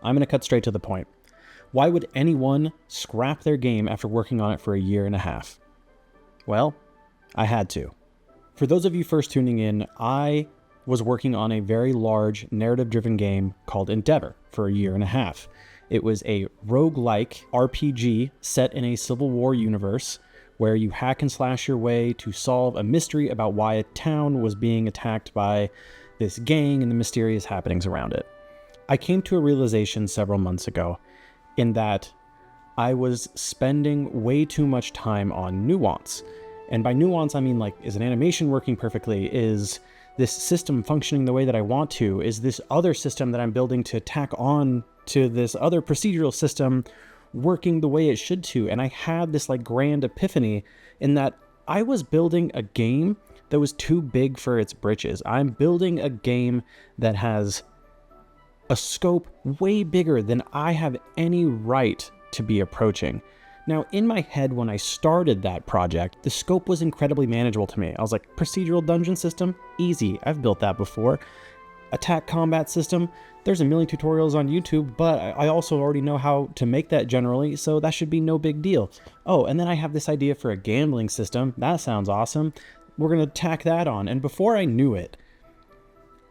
I'm going to cut straight to the point. Why would anyone scrap their game after working on it for a year and a half? Well, I had to. For those of you first tuning in, I was working on a very large narrative-driven game called Endeavor for a year and a half. It was a roguelike RPG set in a Civil War universe where you hack and slash your way to solve a mystery about why a town was being attacked by this gang and the mysterious happenings around it. I came to a realization several months ago in that I was spending way too much time on nuance. And by nuance, I mean, like, is an animation working perfectly? Is this system functioning the way that I want to? Is this other system that I'm building to tack on to this other procedural system working the way it should to? And I had this like grand epiphany in that I was building a game that was too big for its britches. I'm building a game that has a scope way bigger than I have any right to be approaching. Now, in my head, when I started that project, the scope was incredibly manageable to me. I was like, procedural dungeon system? Easy. I've built that before. Attack combat system? There's a million tutorials on YouTube, but I also already know how to make that generally, so that should be no big deal. Oh, and then I have this idea for a gambling system. That sounds awesome. We're going to tack that on. And before I knew it,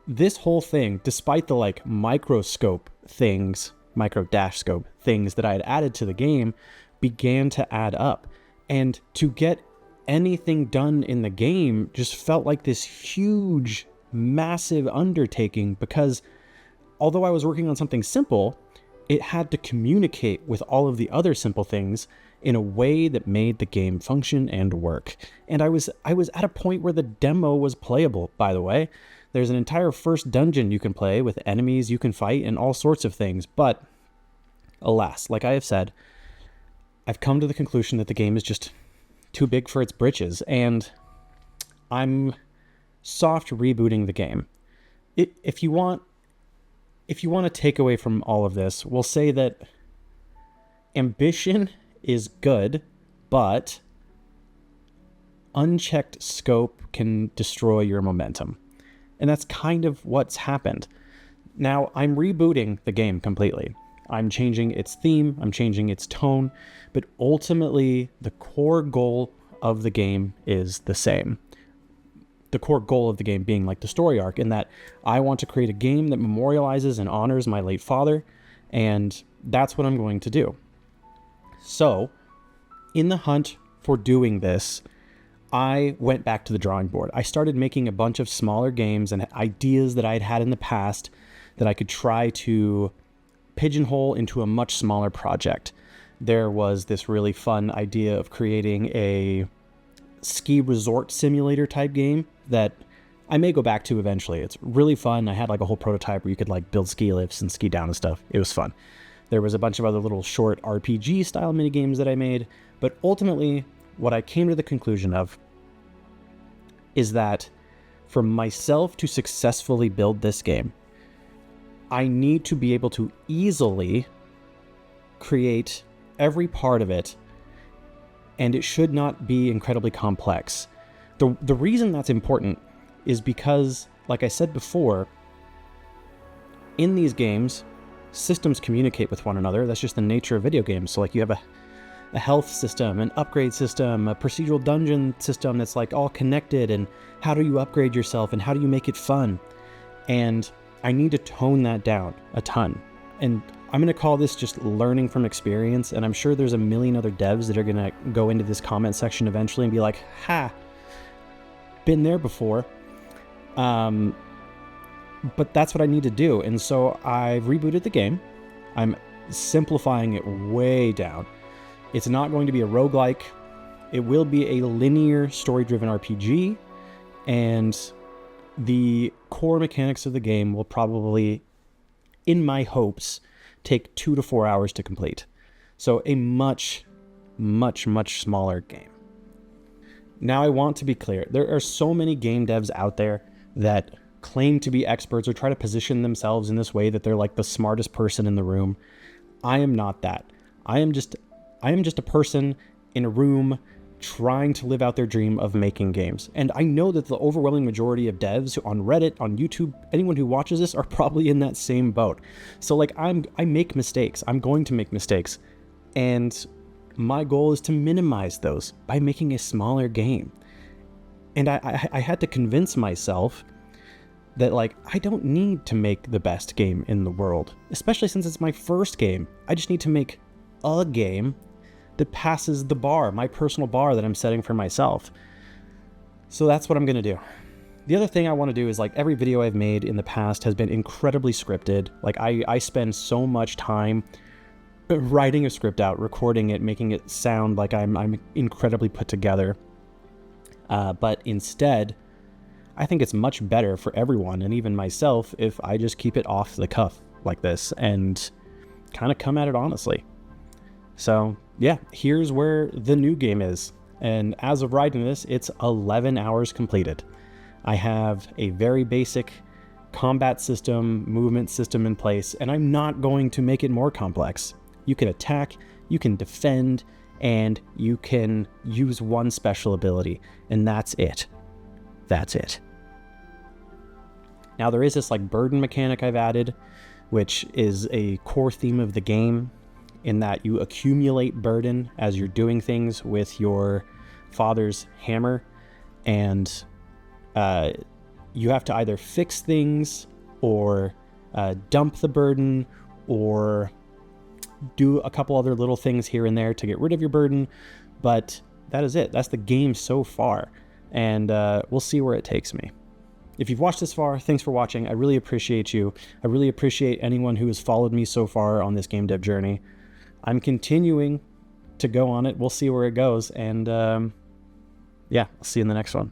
this whole thing, despite the like microscope things that I had added to the game, began to add up. And to get anything done in the game just felt like this huge, massive undertaking, because although I was working on something simple, it had to communicate with all of the other simple things in a way that made the game function and work. And I was at a point where the demo was playable, by the way. There's an entire first dungeon you can play with enemies you can fight and all sorts of things. But alas, like I have said, I've come to the conclusion that the game is just too big for its britches, and I'm soft rebooting the game. If you want to take away from all of this, we'll say that ambition is good, but unchecked scope can destroy your momentum. And that's kind of what's happened. Now, I'm rebooting the game completely. I'm changing its theme, I'm changing its tone, but ultimately the core goal of the game is the same. The core goal of the game being like the story arc, in that I want to create a game that memorializes and honors my late father, and that's what I'm going to do. So, in the hunt for doing this, I went back to the drawing board. I started making a bunch of smaller games and ideas that I'd had in the past that I could try to pigeonhole into a much smaller project. There was this really fun idea of creating a ski resort simulator type game that I may go back to eventually. It's really fun. I had like a whole prototype where you could like build ski lifts and ski down and stuff. It was fun. There was a bunch of other little short RPG style mini games that I made, but ultimately what I came to the conclusion of is that for myself to successfully build this game, I need to be able to easily create every part of it, and it should not be incredibly complex. The reason that's important is because, like I said before, in these games, systems communicate with one another. That's just the nature of video games. So like you have a health system, an upgrade system, a procedural dungeon system that's like all connected, and how do you upgrade yourself and how do you make it fun? And I need to tone that down a ton. And I'm going to call this just learning from experience, and I'm sure there's a million other devs that are going to go into this comment section eventually and be like, ha, been there before. But that's what I need to do. And so I've rebooted the game. I'm simplifying it way down. It's not going to be a roguelike. It will be a linear story-driven RPG, and the core mechanics of the game will probably, in my hopes, take 2 to 4 hours to complete. So a much, much, much smaller game. Now I want to be clear. There are so many game devs out there that claim to be experts or try to position themselves in this way that they're like the smartest person in the room. I am not that. I am just a person in a room trying to live out their dream of making games. And I know that the overwhelming majority of devs on Reddit, on YouTube, anyone who watches this are probably in that same boat. So like I make mistakes. I'm going to make mistakes. And my goal is to minimize those by making a smaller game. And I had to convince myself that like I don't need to make the best game in the world, especially since it's my first game. I just need to make a game that passes the bar, my personal bar that I'm setting for myself. So that's what I'm gonna do. The other thing I want to do is like every video I've made in the past has been incredibly scripted. Like I spend so much time writing a script out, recording it, making it sound like I'm incredibly put together. But instead, I think it's much better for everyone and even myself if I just keep it off the cuff like this and kind of come at it honestly. So yeah, here's where the new game is. And as of writing this, it's 11 hours completed. I have a very basic combat system, movement system in place, and I'm not going to make it more complex. You can attack, you can defend, and you can use one special ability, and that's it. That's it. Now there is this like burden mechanic I've added, which is a core theme of the game, in that you accumulate burden as you're doing things with your father's hammer, and you have to either fix things or dump the burden or do a couple other little things here and there to get rid of your burden, but that is it. That's the game so far, and we'll see where it takes me. If you've watched this far, thanks for watching. I really appreciate you. I really appreciate anyone who has followed me so far on this game dev journey. I'm continuing to go on it. We'll see where it goes, and yeah, I'll see you in the next one.